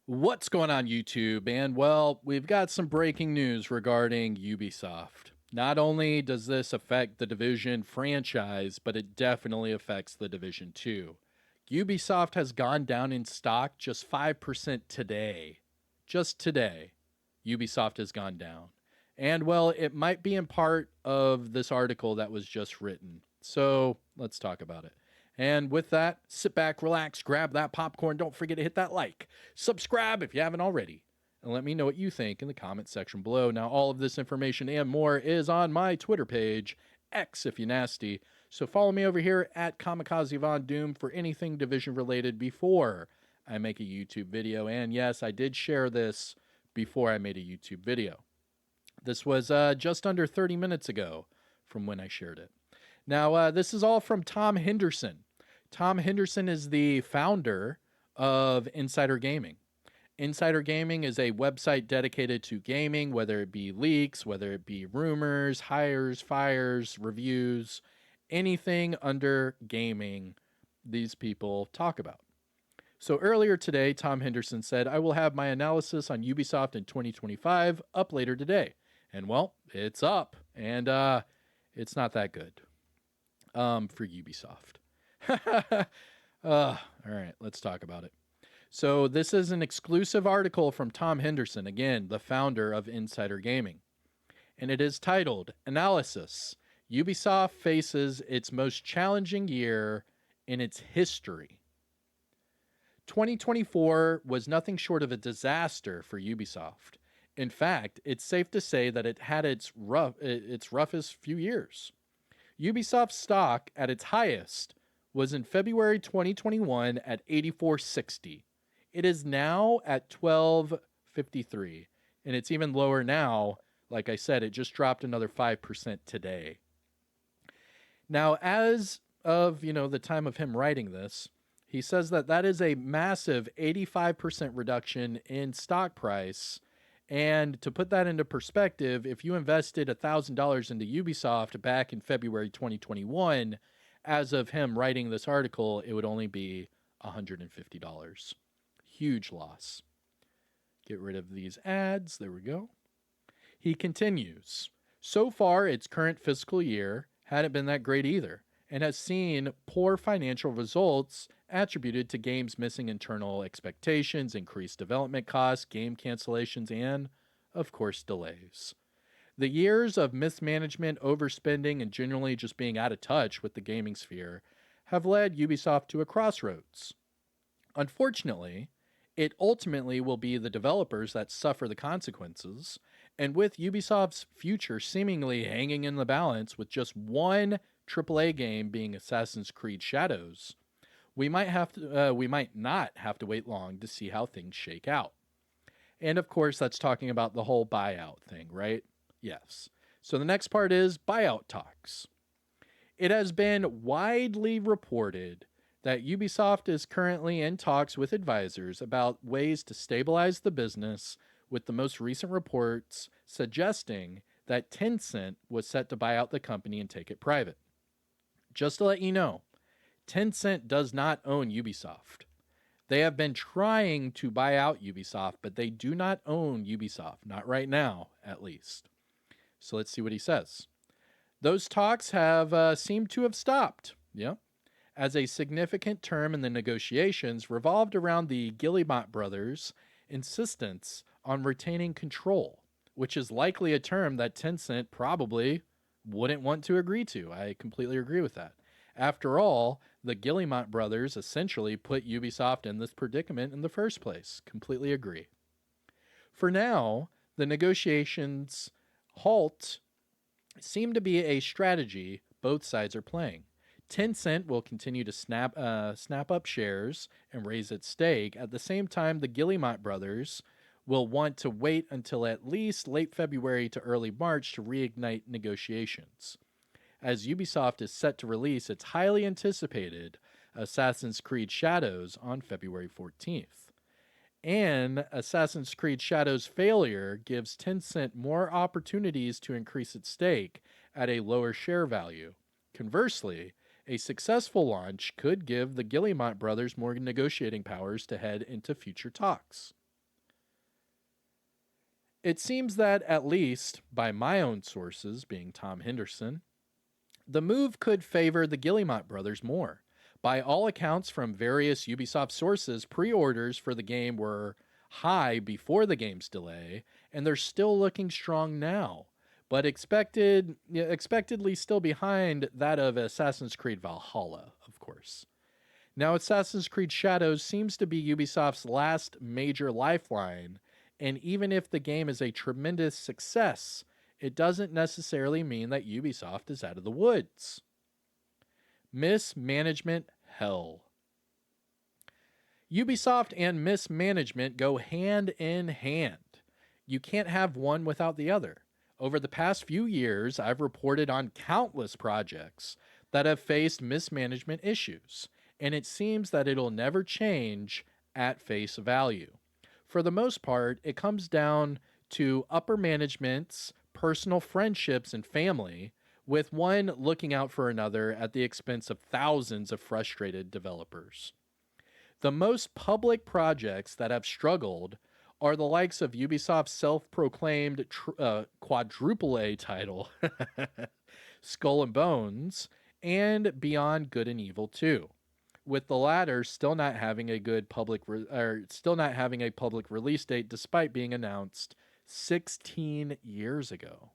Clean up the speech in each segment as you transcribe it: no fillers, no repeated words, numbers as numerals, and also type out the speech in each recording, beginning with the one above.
What's going on, YouTube? And well, we've got some breaking news regarding Ubisoft. Not only does this affect the Division franchise, but it definitely affects the Division 2. Ubisoft has gone down in stock just 5% today. Just today, Ubisoft has gone down. And well, it might be in part of this article that was just written. So let's talk about it. And with that, sit back, relax, grab that popcorn. Don't forget to hit that like, subscribe if you haven't already, and let me know what you think in the comment section below. Now, all of this information and more is on my Twitter page, X if you nasty. So follow me over here at Kamikaze Von Doom for anything Division related before I make a YouTube video. And yes, I did share this before I made a YouTube video. This was just under 30 minutes ago from when I shared it. Now, this is all from Tom Henderson. Tom Henderson is the founder of Insider Gaming. Insider Gaming is a website dedicated to gaming, whether it be leaks, whether it be rumors, hires, fires, reviews, anything under gaming, these people talk about. So earlier today, Tom Henderson said, I will have my analysis on Ubisoft in 2025 up later today. And well, it's up, and it's not that good for Ubisoft. All right, let's talk about it. So, this is an exclusive article from Tom Henderson, again, the founder of Insider Gaming. And it is titled Analysis Ubisoft Faces Its Most Challenging Year in Its History. 2024 was nothing short of a disaster for Ubisoft. In fact, it's safe to say that it had its roughest few years. Ubisoft stock at its highest was in February 2021 at 84.60. It is now at 12.53, and it's even lower now. Like I said, it just dropped another 5% today. Now, as of, the time of him writing this, he says that that is a massive 85% reduction in stock price. And to put that into perspective, if you invested $1,000 into Ubisoft back in February 2021, as of him writing this article, it would only be $150. Huge loss. Get rid of these ads. There we go. He continues. So far, its current fiscal year hadn't been that great either, and has seen poor financial results attributed to games missing internal expectations, increased development costs, game cancellations, and, of course, delays. The years of mismanagement, overspending, and generally just being out of touch with the gaming sphere have led Ubisoft to a crossroads. Unfortunately, it ultimately will be the developers that suffer the consequences, and with Ubisoft's future seemingly hanging in the balance with just one AAA game being Assassin's Creed Shadows, we might not have to wait long to see how things shake out. And of course, that's talking about the whole buyout thing, right? Yes. So the next part is buyout talks. It has been widely reported that Ubisoft is currently in talks with advisors about ways to stabilize the business, with the most recent reports suggesting that Tencent was set to buy out the company and take it private. Just to let you know, Tencent does not own Ubisoft. They have been trying to buy out Ubisoft, but they do not own Ubisoft. Not right now, at least. So let's see what he says. Those talks have seemed to have stopped. Yeah. As a significant term in the negotiations revolved around the Guillemot brothers' insistence on retaining control, which is likely a term that Tencent probably wouldn't want to agree to. I completely agree with that. After all, the Guillemot brothers essentially put Ubisoft in this predicament in the first place. Completely agree. For now, the negotiations halt seem to be a strategy both sides are playing. Tencent will continue to snap up shares and raise its stake. At the same time, the Guillemot brothers will want to wait until at least late February to early March to reignite negotiations, as Ubisoft is set to release its highly anticipated Assassin's Creed Shadows on February 14th. And Assassin's Creed Shadows' failure gives Tencent more opportunities to increase its stake at a lower share value. Conversely, a successful launch could give the Guillemot brothers more negotiating powers to head into future talks. It seems that, at least by my own sources, being Tom Henderson, the move could favor the Guillemot brothers more. By all accounts from various Ubisoft sources, pre orders for the game were high before the game's delay, and they're still looking strong now, but expectedly still behind that of Assassin's Creed Valhalla, of course. Now, Assassin's Creed Shadows seems to be Ubisoft's last major lifeline, and even if the game is a tremendous success, it doesn't necessarily mean that Ubisoft is out of the woods. Mismanagement hell. Ubisoft and mismanagement go hand in hand. You can't have one without the other. Over the past few years, I've reported on countless projects that have faced mismanagement issues, and it seems that it'll never change at face value. For the most part, it comes down to upper management's personal friendships and family, with one looking out for another at the expense of thousands of frustrated developers. The most public projects that have struggled are the likes of Ubisoft's self proclaimed quadruple A title, Skull and Bones, and Beyond Good and Evil 2, with the latter still not having a good still not having a public release date despite being announced 16 years ago.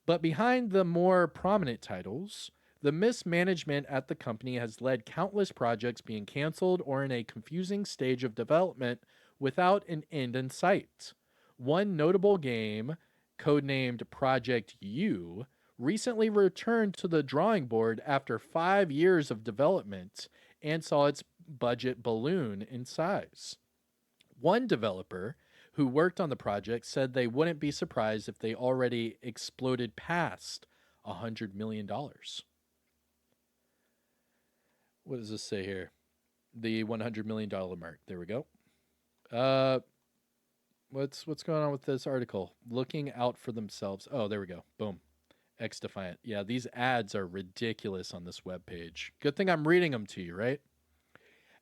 But behind the more prominent titles, the mismanagement at the company has led countless projects being canceled or in a confusing stage of development without an end in sight. One notable game, codenamed Project U, recently returned to the drawing board after 5 years of development and saw its budget balloon in size. One developer who worked on the project said they wouldn't be surprised if they already exploded past $100 million. What does this say here? The $100 million mark. There we go. Uh, what's going on with this article? Looking out for themselves. Oh, there we go. Boom. X Defiant. Yeah, these ads are ridiculous on this webpage. Good thing I'm reading them to you, right?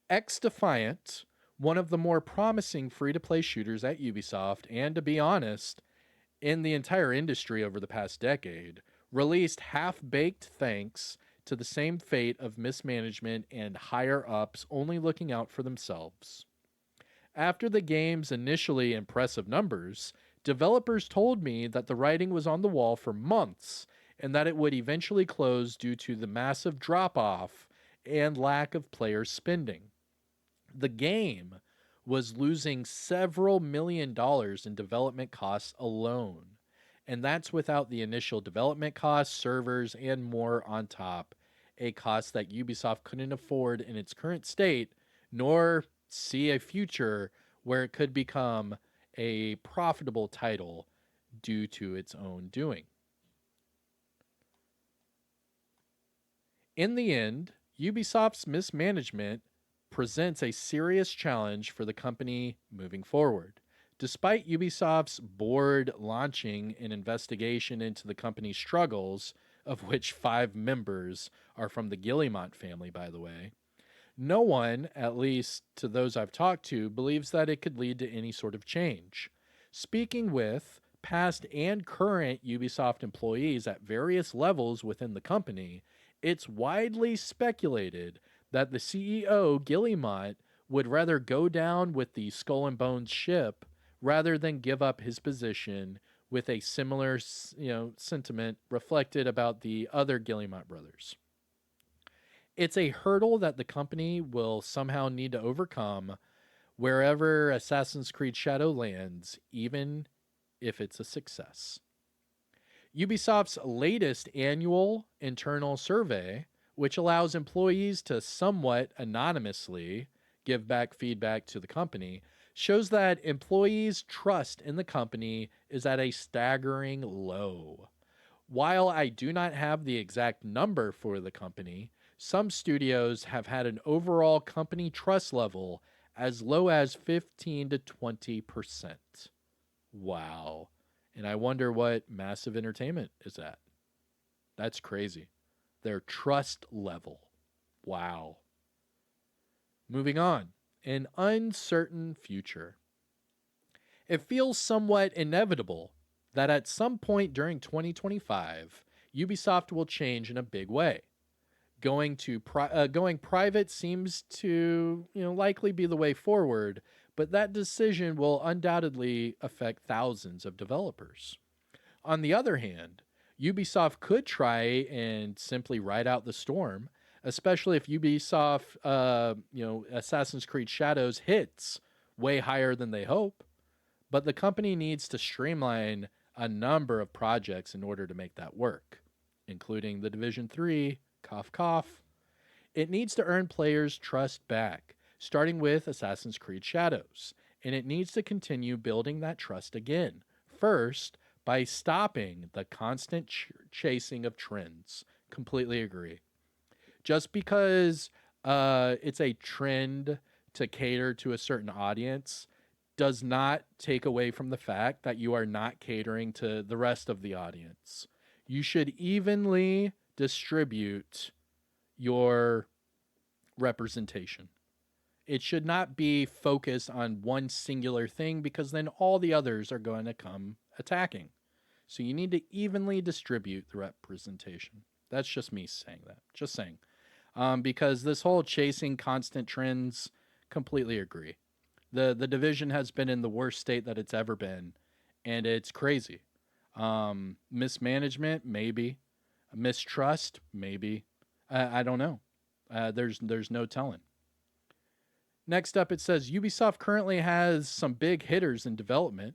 X Defiant, one of the more promising free-to-play shooters at Ubisoft, and to be honest, in the entire industry over the past decade, released half-baked thanks to the same fate of mismanagement and higher-ups only looking out for themselves. After the game's initially impressive numbers, developers told me that the writing was on the wall for months and that it would eventually close due to the massive drop-off and lack of player spending. The game was losing several $1 million in development costs alone. And that's without the initial development costs, servers, and more on top, a cost that Ubisoft couldn't afford in its current state, nor see a future where it could become a profitable title due to its own doing. In the end, Ubisoft's mismanagement presents a serious challenge for the company moving forward. Despite Ubisoft's board launching an investigation into the company's struggles, of which 5 members are from the Guillemot family, by the way, no one, at least to those I've talked to, believes that it could lead to any sort of change. Speaking with past and current Ubisoft employees at various levels within the company, it's widely speculated that the CEO, Guillemot, would rather go down with the Skull and Bones ship rather than give up his position, with a similar, sentiment reflected about the other Guillemot brothers. It's a hurdle that the company will somehow need to overcome wherever Assassin's Creed Shadow lands, even if it's a success. Ubisoft's latest annual internal survey, which allows employees to somewhat anonymously give back feedback to the company, shows that employees' trust in the company is at a staggering low. While I do not have the exact number for the company, some studios have had an overall company trust level as low as 15 to 20%. Wow. And I wonder what Massive Entertainment is at. That's crazy. Their trust level. Wow. Moving on. An uncertain future. It feels somewhat inevitable that at some point during 2025, Ubisoft will change in a big way. Going private seems to, likely be the way forward, but that decision will undoubtedly affect thousands of developers. On the other hand, Ubisoft could try and simply ride out the storm, especially if Ubisoft, Assassin's Creed Shadows hits way higher than they hope. But the company needs to streamline a number of projects in order to make that work, including The Division 3, cough cough. It needs to earn players' trust back, starting with Assassin's Creed Shadows, and it needs to continue building that trust again. First, by stopping the constant chasing of trends. Completely agree. Just because it's a trend to cater to a certain audience does not take away from the fact that you are not catering to the rest of the audience. You should evenly distribute your representation. It should not be focused on one singular thing because then all the others are going to come attacking. So you need to evenly distribute the representation. That's just me saying that. Just saying. Because this whole chasing constant trends, completely agree. The division has been in the worst state that it's ever been, and it's crazy. Mismanagement, maybe. Mistrust, maybe. I don't know. There's no telling. Next up, it says Ubisoft currently has some big hitters in development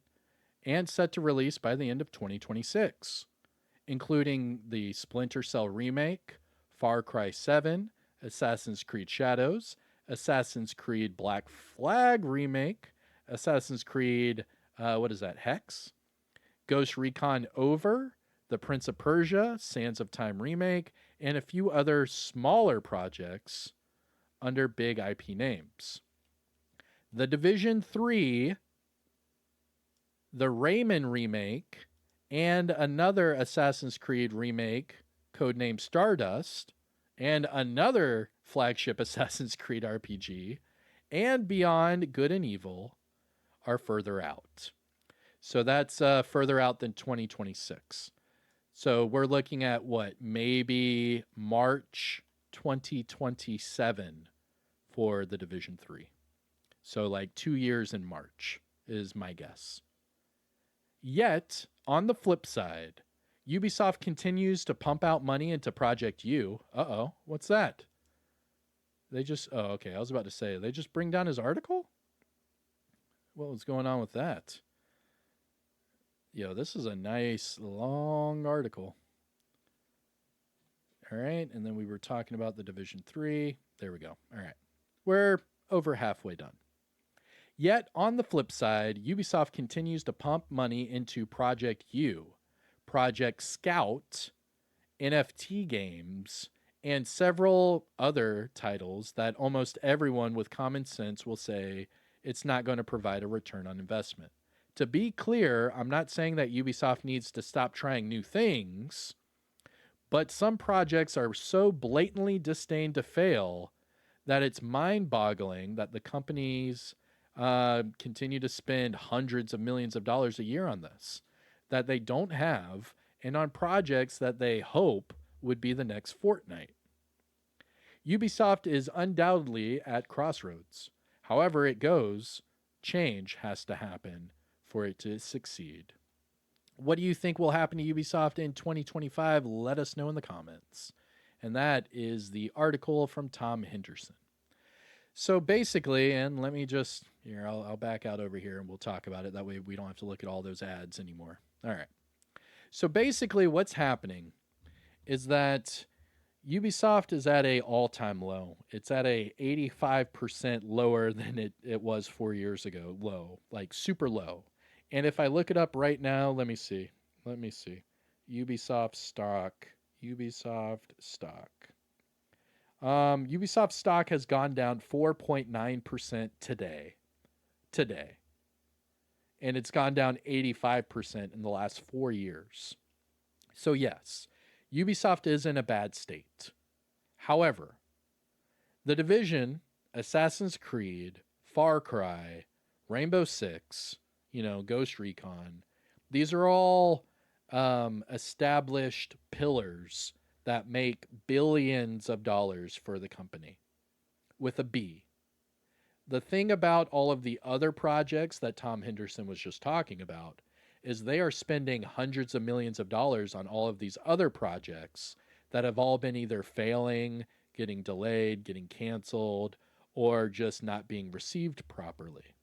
and set to release by the end of 2026, including the Splinter Cell remake, Far Cry 7, Assassin's Creed Shadows, Assassin's Creed Black Flag remake, Assassin's Creed, what is that, Hex? Ghost Recon Over, The Prince of Persia, Sands of Time remake, and a few other smaller projects under big IP names. The Division 3, the Rayman remake, and another Assassin's Creed remake, codenamed Stardust, and another flagship Assassin's Creed RPG, and Beyond Good and Evil are further out. So that's further out than 2026. So we're looking at what, maybe March 2027 for the Division 3. So like 2 years in March is my guess. Yet, on the flip side, Ubisoft continues to pump out money into Project U. Uh-oh, what's that? I was about to say, they just bring down his article? What was going on with that? Yo, this is a nice long article. All right, and then we were talking about the Division 3. There we go. All right. We're over halfway done. Yet, on the flip side, Ubisoft continues to pump money into Project U, Project Scout, NFT games, and several other titles that almost everyone with common sense will say it's not going to provide a return on investment. To be clear, I'm not saying that Ubisoft needs to stop trying new things, but some projects are so blatantly disdained to fail that it's mind-boggling that the companies continue to spend hundreds of millions of dollars a year on this that they don't have, and on projects that they hope would be the next Fortnite. Ubisoft is undoubtedly at crossroads. However it goes, change has to happen for it to succeed. What do you think will happen to Ubisoft in 2025? Let us know in the comments. And that is the article from Tom Henderson. So basically, and let me just, here, I'll back out over here and we'll talk about it. That way we don't have to look at all those ads anymore. All right. So basically what's happening is that Ubisoft is at a all-time low. It's at a 85% lower than it was 4 years ago. Low, like super low. And if I look it up right now, let me see. Ubisoft stock. Ubisoft stock has gone down 4.9% today. And it's gone down 85% in the last 4 years. So yes, Ubisoft is in a bad state. However, The Division, Assassin's Creed, Far Cry, Rainbow Six, Ghost Recon. These are all established pillars that make billions of dollars for the company with a B. The thing about all of the other projects that Tom Henderson was just talking about is they are spending hundreds of millions of dollars on all of these other projects that have all been either failing, getting delayed, getting canceled, or just not being received properly.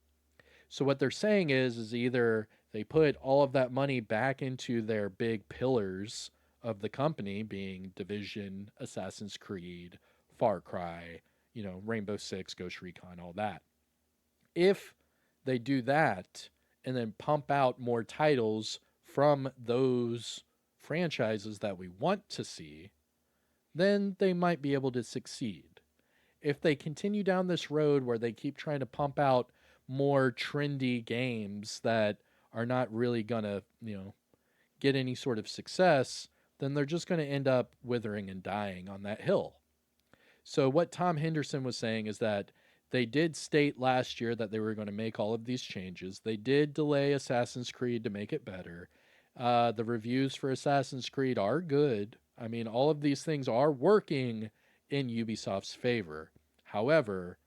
So what they're saying is either they put all of that money back into their big pillars of the company, being Division, Assassin's Creed, Far Cry, Rainbow Six, Ghost Recon, all that. If they do that and then pump out more titles from those franchises that we want to see, then they might be able to succeed. If they continue down this road where they keep trying to pump out more trendy games that are not really going to, get any sort of success, then they're just going to end up withering and dying on that hill. So what Tom Henderson was saying is that they did state last year that they were going to make all of these changes. They did delay Assassin's Creed to make it better. The reviews for Assassin's Creed are good. I mean, all of these things are working in Ubisoft's favor. However,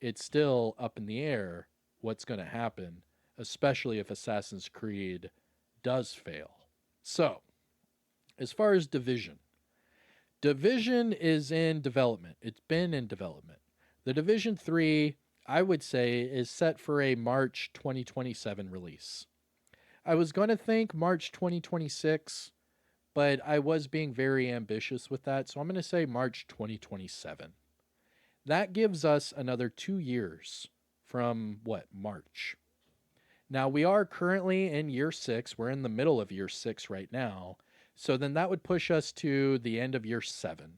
it's still up in the air what's going to happen, especially if Assassin's Creed does fail. So, as far as Division is in development. It's been in development. The Division 3, I would say, is set for a March 2027 release. I was going to think March 2026, but I was being very ambitious with that, so I'm going to say March 2027. That gives us another 2 years from March. Now, we are currently in year 6. We're in the middle of year 6 right now. So then that would push us to the end of year 7.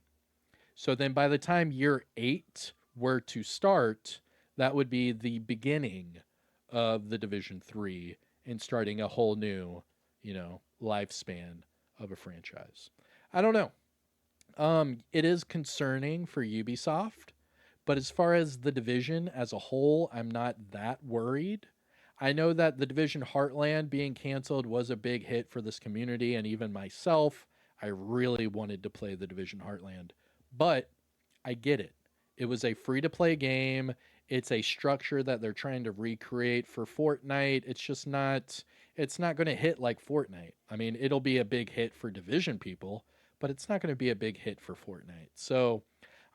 So then by the time year 8 were to start, that would be the beginning of the Division 3 and starting a whole new, lifespan of a franchise. I don't know. It is concerning for Ubisoft, but as far as the Division as a whole, I'm not that worried. I know that the Division Heartland being canceled was a big hit for this community, and even myself, I really wanted to play the Division Heartland. But I get it. It was a free-to-play game. It's a structure that they're trying to recreate for Fortnite. It's not going to hit like Fortnite. I mean, it'll be a big hit for Division people, but it's not going to be a big hit for Fortnite. So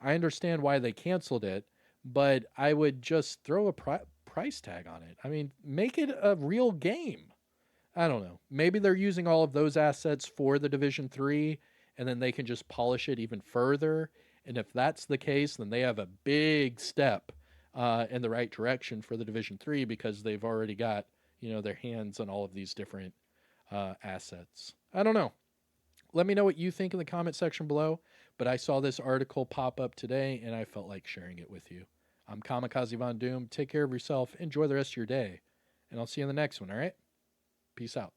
I understand why they canceled it, but I would just throw a price tag on it. I mean, make it a real game. I don't know. Maybe they're using all of those assets for the Division 3 and then they can just polish it even further. And if that's the case, then they have a big step in the right direction for the Division 3 because they've already got, their hands on all of these different assets. I don't know. Let me know what you think in the comment section below. But I saw this article pop up today and I felt like sharing it with you. I'm Kamikaze Von Doom. Take care of yourself. Enjoy the rest of your day. And I'll see you in the next one, all right? Peace out.